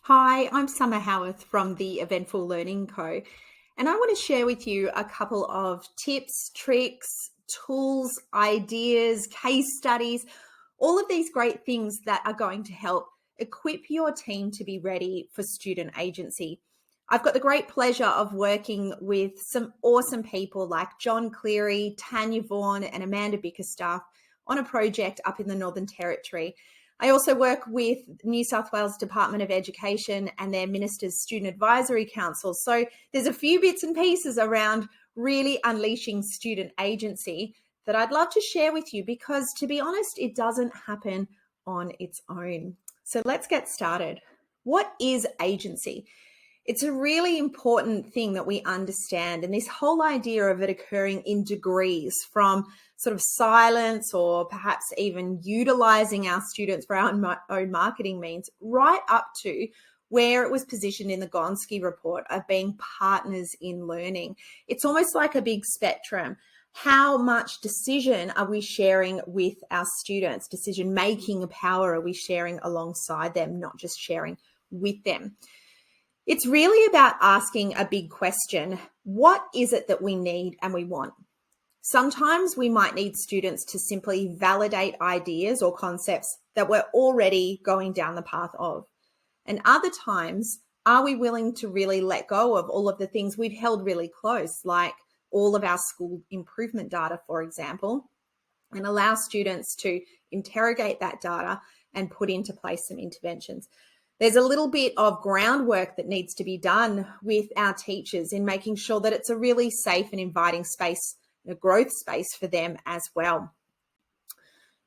Hi, I'm Summer Howarth from the Eventful Learning Co. And I want to share with you a couple of tips, tricks, tools, ideas, case studies, all of these great things that are going to help equip your team to be ready for student agency. I've got the great pleasure of working with some awesome people like John Cleary, Tanya Vaughan, and Amanda Bickerstaff on a project up in the Northern Territory. I also work with New South Wales Department of Education and their Ministers' Student Advisory Council. So there's a few bits and pieces around really unleashing student agency that I'd love to share with you because, to be honest, it doesn't happen on its own. So let's get started. What is agency? It's a really important thing that we understand, and this whole idea of it occurring in degrees from sort of silence or perhaps even utilizing our students for our own marketing means right up to where it was positioned in the Gonski report of being partners in learning. It's almost like a big spectrum. How much decision are we sharing with our students? Decision-making power are we sharing alongside them, not just sharing with them? It's really about asking a big question. What is it that we need and we want? Sometimes we might need students to simply validate ideas or concepts that we're already going down the path of. And other times, are we willing to really let go of all of the things we've held really close, like all of our school improvement data, for example, and allow students to interrogate that data and put into place some interventions? There's a little bit of groundwork that needs to be done with our teachers in making sure that it's a really safe and inviting space, a growth space for them as well.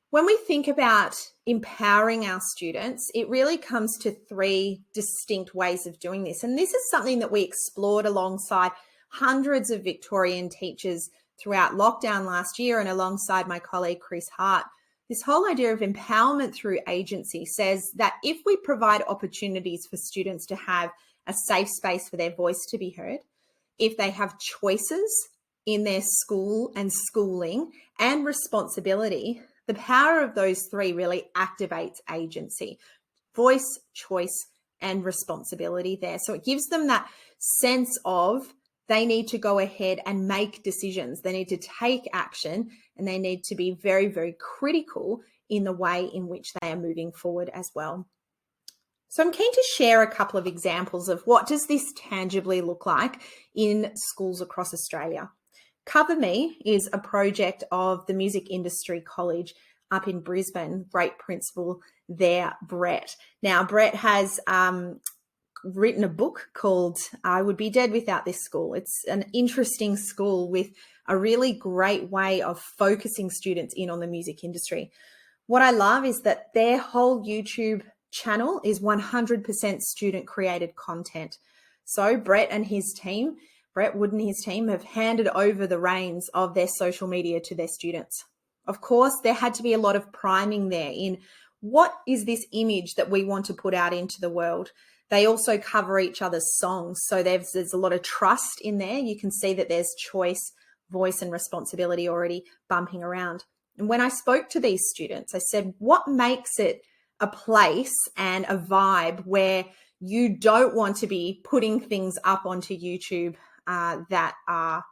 When we think about empowering our students, it really comes to three distinct ways of doing this. And this is something that we explored alongside hundreds of Victorian teachers throughout lockdown last year and alongside my colleague Chris Hart. This whole idea of empowerment through agency says that if we provide opportunities for students to have a safe space for their voice to be heard, if they have choices in their school and schooling and responsibility, the power of those three really activates agency, voice, choice, and responsibility there. So it gives them that sense of they need to go ahead and make decisions. They need to take action, and they need to be very, very critical in the way in which they are moving forward as well. So I'm keen to share a couple of examples of what does this tangibly look like in schools across Australia. Cover Me is a project of the Music Industry College up in Brisbane. Great principal there, Brett. Now, Brett has written a book called I Would Be Dead Without This School. It's an interesting school with a really great way of focusing students in on the music industry. What I love is that their whole YouTube channel is 100% student created content. So Brett Wood and his team have handed over the reins of their social media to their students. Of course, there had to be a lot of priming there in what is this image that we want to put out into the world. They also cover each other's songs. So there's a lot of trust in there. You can see that there's choice, voice, and responsibility already bumping around. And when I spoke to these students, I said, what makes it a place and a vibe where you don't want to be putting things up onto YouTube that are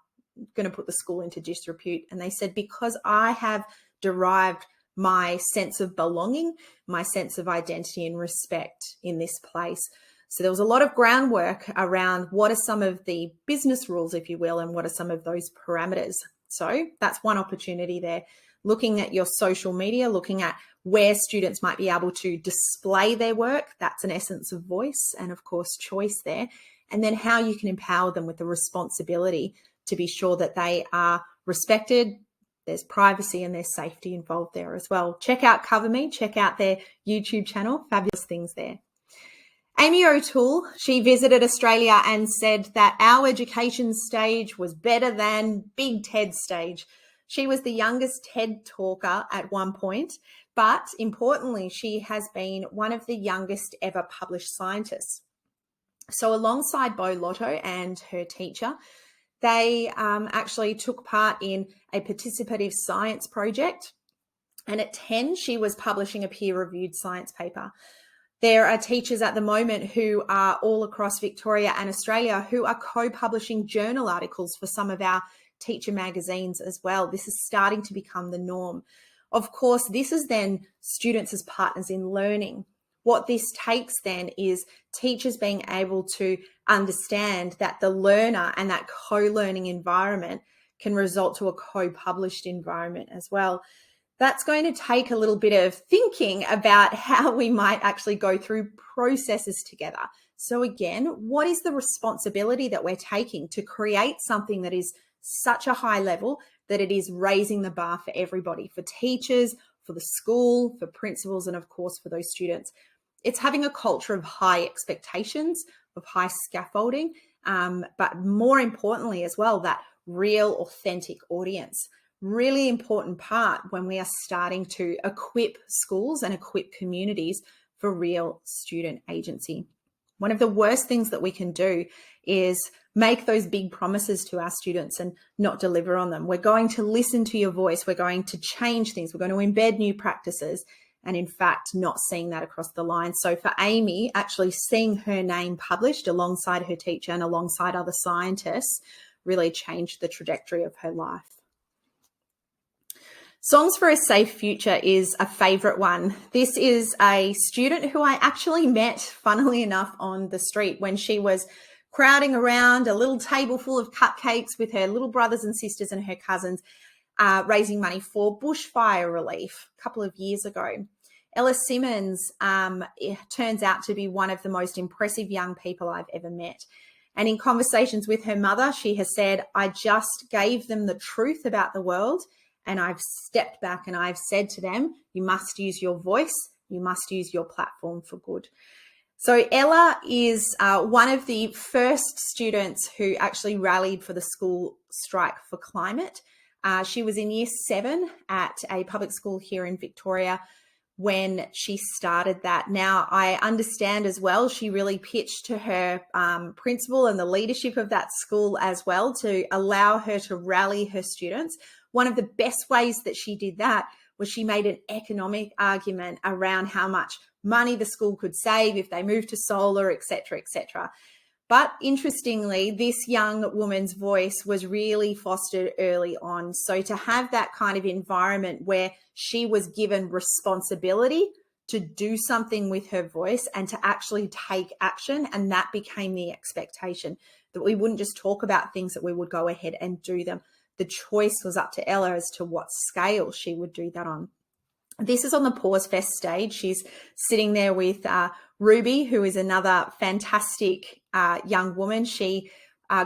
going to put the school into disrepute? And they said, because I have derived my sense of belonging, my sense of identity and respect in this place. So there was a lot of groundwork around what are some of the business rules, if you will, and what are some of those parameters. So that's one opportunity there. Looking at your social media, looking at where students might be able to display their work. That's an essence of voice and, of course, choice there. And then how you can empower them with the responsibility to be sure that they are respected. There's privacy and there's safety involved there as well. Check out Cover Me, check out their YouTube channel, fabulous things there. Amy O'Toole, she visited Australia and said that our education stage was better than Big TED stage. She was the youngest TED talker at one point, but importantly, she has been one of the youngest ever published scientists. So alongside Bo Lotto and her teacher, they actually took part in a participative science project. And at 10, she was publishing a peer-reviewed science paper. There are teachers at the moment who are all across Victoria and Australia who are co-publishing journal articles for some of our teacher magazines as well. This is starting to become the norm. Of course, this is then students as partners in learning. What this takes then is teachers being able to understand that the learner and that co-learning environment can result to a co-published environment as well. That's going to take a little bit of thinking about how we might actually go through processes together. So again, what is the responsibility that we're taking to create something that is such a high level that it is raising the bar for everybody, for teachers, for the school, for principals, and of course for those students? It's having a culture of high expectations, of high scaffolding, but more importantly as well, that real authentic audience. Really important part when we are starting to equip schools and equip communities for real student agency. One of the worst things that we can do is make those big promises to our students and not deliver on them. We're going to listen to your voice. We're going to change things. We're going to embed new practices, and in fact, not seeing that across the line. So for Amy, actually seeing her name published alongside her teacher and alongside other scientists really changed the trajectory of her life. Songs for a Safe Future is a favourite one. This is a student who I actually met, funnily enough, on the street when she was crowding around a little table full of cupcakes with her little brothers and sisters and her cousins, raising money for bushfire relief a couple of years ago. Ella Simmons turns out to be one of the most impressive young people I've ever met. And in conversations with her mother, she has said, "I just gave them the truth about the world, and I've stepped back and I've said to them, you must use your voice, you must use your platform for good." So Ella is one of the first students who actually rallied for the school strike for climate. She was in year 7 at a public school here in Victoria when she started that. Now, I understand as well, she really pitched to her principal and the leadership of that school as well to allow her to rally her students. One of the best ways that she did that was she made an economic argument around how much money the school could save if they moved to solar, et cetera, et cetera. But interestingly, this young woman's voice was really fostered early on. So to have that kind of environment where she was given responsibility to do something with her voice and to actually take action, and that became the expectation, that we wouldn't just talk about things, that we would go ahead and do them. The choice was up to Ella as to what scale she would do that on. This is on the Pause Fest stage. She's sitting there with Ruby, who is another fantastic young woman. She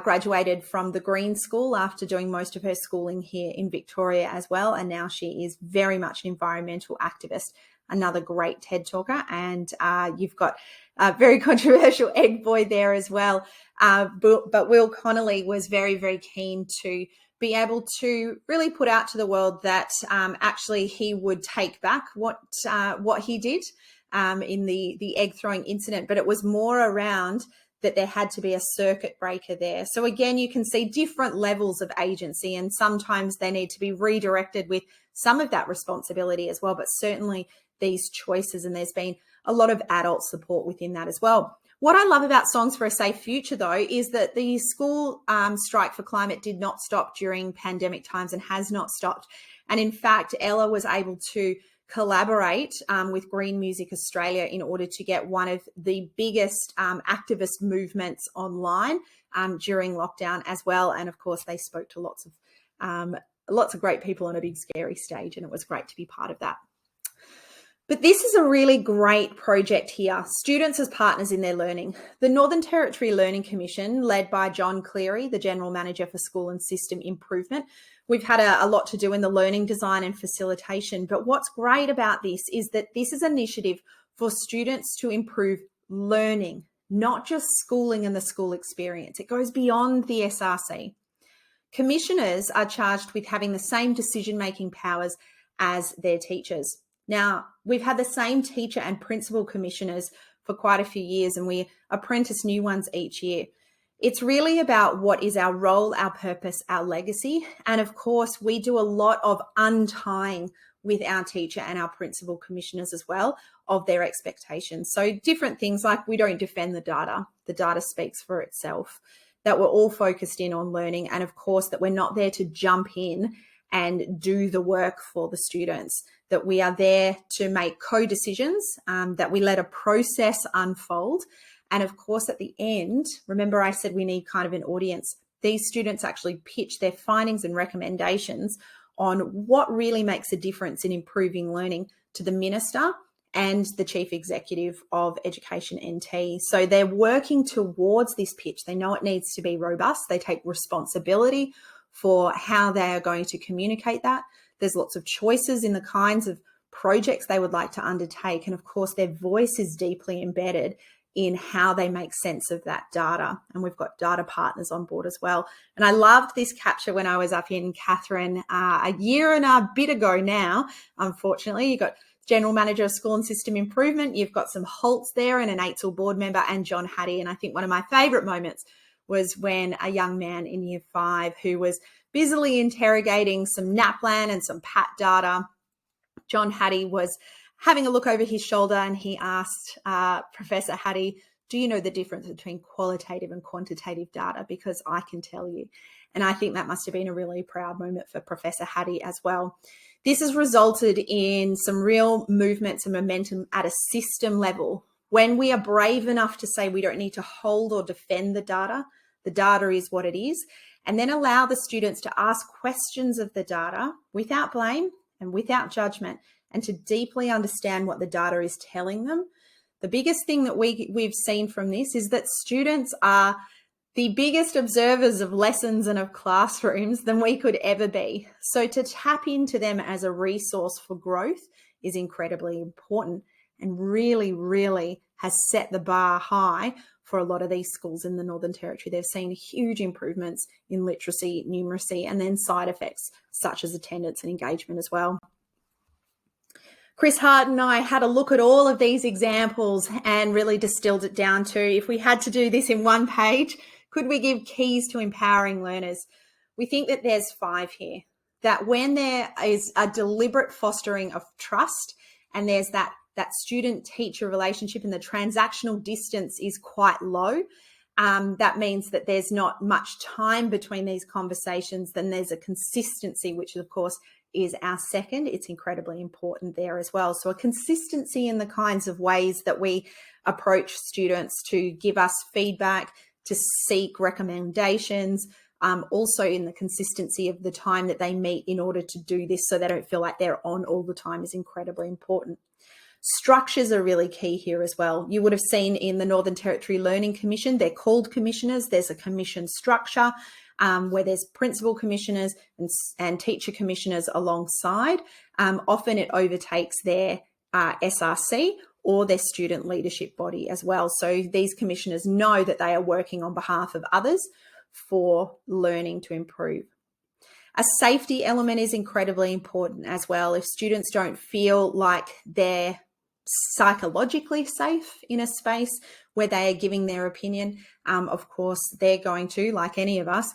graduated from the Green School after doing most of her schooling here in Victoria as well. And now she is very much an environmental activist, another great TED talker. And you've got a very controversial egg boy there as well. But Will Connolly was very, very keen to be able to really put out to the world that actually he would take back what he did in the egg throwing incident, but it was more around that there had to be a circuit breaker there. So again, you can see different levels of agency, and sometimes they need to be redirected with some of that responsibility as well, but certainly these choices, and there's been a lot of adult support within that as well. What I love about Songs for a Safe Future, though, is that the school strike for climate did not stop during pandemic times and has not stopped. And in fact, Ella was able to collaborate with Green Music Australia in order to get one of the biggest activist movements online during lockdown as well. And of course, they spoke to lots of great people on a big scary stage, and it was great to be part of that. But this is a really great project here, students as partners in their learning. The Northern Territory Learning Commission, led by John Cleary, the General Manager for School and System Improvement, we've had a lot to do in the learning design and facilitation. But what's great about this is that this is an initiative for students to improve learning, not just schooling and the school experience. It goes beyond the SRC. Commissioners are charged with having the same decision-making powers as their teachers. Now, we've had the same teacher and principal commissioners for quite a few years, and we apprentice new ones each year. It's really about what is our role, our purpose, our legacy. And of course, we do a lot of untying with our teacher and our principal commissioners as well of their expectations. So different things like we don't defend the data speaks for itself, that we're all focused in on learning, and of course that we're not there to jump in and do the work for the students, that we are there to make co-decisions, that we let a process unfold. And of course, at the end, remember I said we need kind of an audience. These students actually pitch their findings and recommendations on what really makes a difference in improving learning to the minister and the chief executive of Education NT. So they're working towards this pitch. They know it needs to be robust. They take responsibility for how they are going to communicate that. There's lots of choices in the kinds of projects they would like to undertake. And of course, their voice is deeply embedded in how they make sense of that data. And we've got data partners on board as well. And I loved this capture when I was up in Katherine a year and a bit ago now. Unfortunately, you got General Manager of School and System Improvement. You've got some Holtz there and an AITSL board member and John Hattie. And I think one of my favourite moments was when a young man in year 5 who was busily interrogating some NAPLAN and some PAT data, John Hattie was having a look over his shoulder and he asked Professor Hattie, do you know the difference between qualitative and quantitative data? Because I can tell you. And I think that must have been a really proud moment for Professor Hattie as well. This has resulted in some real movements and momentum at a system level. When we are brave enough to say we don't need to hold or defend the data is what it is, and then allow the students to ask questions of the data without blame and without judgment, and to deeply understand what the data is telling them. The biggest thing that we've seen from this is that students are the biggest observers of lessons and of classrooms than we could ever be. So to tap into them as a resource for growth is incredibly important, and really, really has set the bar high for a lot of these schools in the Northern Territory. They've seen huge improvements in literacy, numeracy, and then side effects such as attendance and engagement as well. Chris Hart and I had a look at all of these examples and really distilled it down to, if we had to do this in one page, could we give keys to empowering learners? We think that there's 5 here, that when there is a deliberate fostering of trust and there's that student-teacher relationship and the transactional distance is quite low, that means that there's not much time between these conversations, then there's a consistency, which of course is our second. It's incredibly important there as well. So a consistency in the kinds of ways that we approach students to give us feedback, to seek recommendations, also in the consistency of the time that they meet in order to do this so they don't feel like they're on all the time is incredibly important. Structures are really key here as well. You would have seen in the Northern Territory Learning Commission, they're called commissioners. There's a commission structure where there's principal commissioners and teacher commissioners alongside. Often it overtakes their SRC or their student leadership body as well. So these commissioners know that they are working on behalf of others for learning to improve. A safety element is incredibly important as well. If students don't feel like they're psychologically safe in a space where they are giving their opinion, of course, they're going to, like any of us,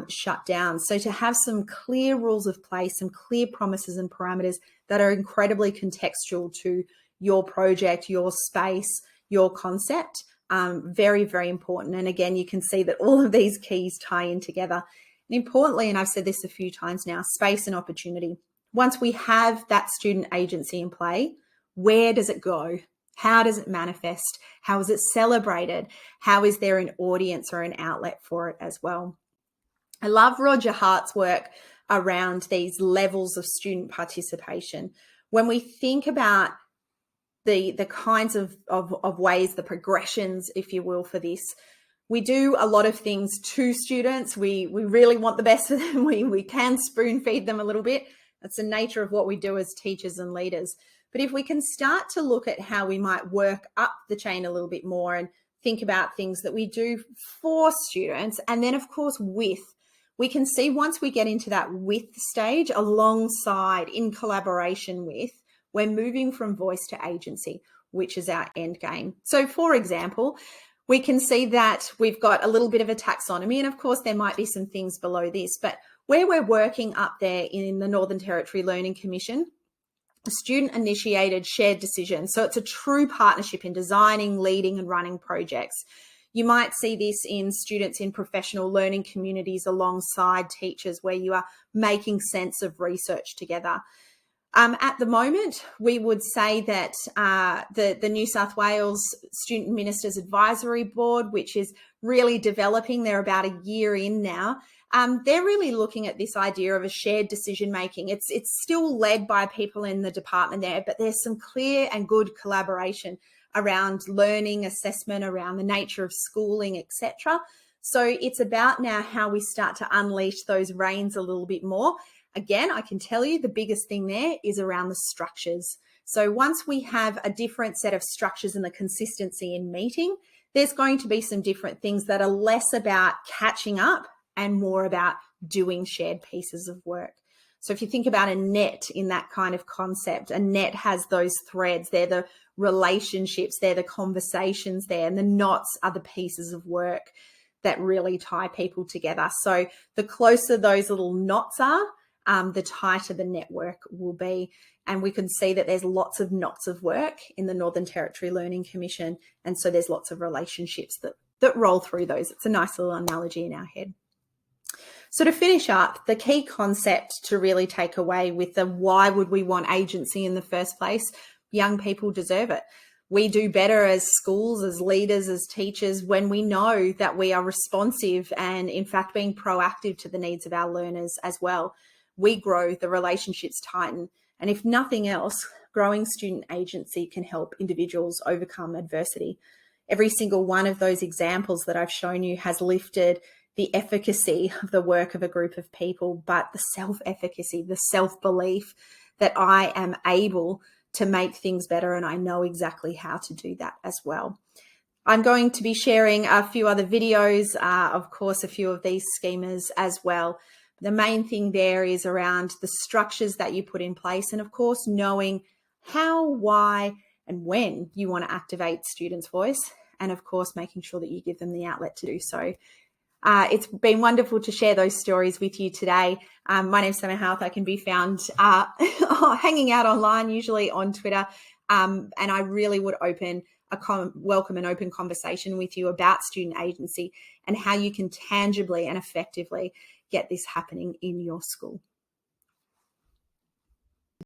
shut down. So to have some clear rules of play, some clear promises and parameters that are incredibly contextual to your project, your space, your concept, very, very important. And again, you can see that all of these keys tie in together. And importantly, and I've said this a few times now, space and opportunity. Once we have that student agency in play, where does it go? How does it manifest? How is it celebrated? How is there an audience or an outlet for it as well? I love Roger Hart's work around these levels of student participation. When we think about the kinds of ways, the progressions, if you will, for this, we do a lot of things to students. We really want the best for them. We can spoon feed them a little bit. That's the nature of what we do as teachers and leaders. But if we can start to look at how we might work up the chain a little bit more and think about things that we do for students, and then of course with, we can see once we get into that with stage, alongside, in collaboration with, we're moving from voice to agency, which is our end game. So for example, we can see that we've got a little bit of a taxonomy, and of course there might be some things below this, but where we're working up there in the Northern Territory Learning Commission, a student-initiated shared decision. So it's a true partnership in designing, leading, and running projects. You might see this in students in professional learning communities alongside teachers, where you are making sense of research together. At the moment, we would say that the New South Wales Student Ministers Advisory Board, which is really developing, they're about a year in now, they're really looking at this idea of a shared decision making. It's still led by people in the department there, but there's some clear and good collaboration around learning, assessment, around the nature of schooling, etc. So it's about now how we start to unleash those reins a little bit more. Again, I can tell you the biggest thing there is around the structures. So once we have a different set of structures and the consistency in meeting, there's going to be some different things that are less about catching up and more about doing shared pieces of work. So if you think about a net in that kind of concept, a net has those threads. They're the relationships, they're the conversations there, and the knots are the pieces of work that really tie people together. So the closer those little knots are, the tighter the network will be. And we can see that there's lots of knots of work in the Northern Territory Learning Commission. And so there's lots of relationships that roll through those. It's a nice little analogy in our head. So to finish up, the key concept to really take away with the why would we want agency in the first place? Young people deserve it. We do better as schools, as leaders, as teachers, when we know that we are responsive and in fact being proactive to the needs of our learners as well. We grow, the relationships tighten. And if nothing else, growing student agency can help individuals overcome adversity. Every single one of those examples that I've shown you has lifted the efficacy of the work of a group of people, but the self-efficacy, the self-belief that I am able to make things better, and I know exactly how to do that as well. I'm going to be sharing a few other videos, of course, a few of these schemas as well. The main thing there is around the structures that you put in place, and of course, knowing how, why, and when you want to activate students' voice, and of course, making sure that you give them the outlet to do so. It's been wonderful to share those stories with you today. My name's Summer Houth. I can be found hanging out online, usually on Twitter, and I really would welcome an open conversation with you about student agency and how you can tangibly and effectively get this happening in your school.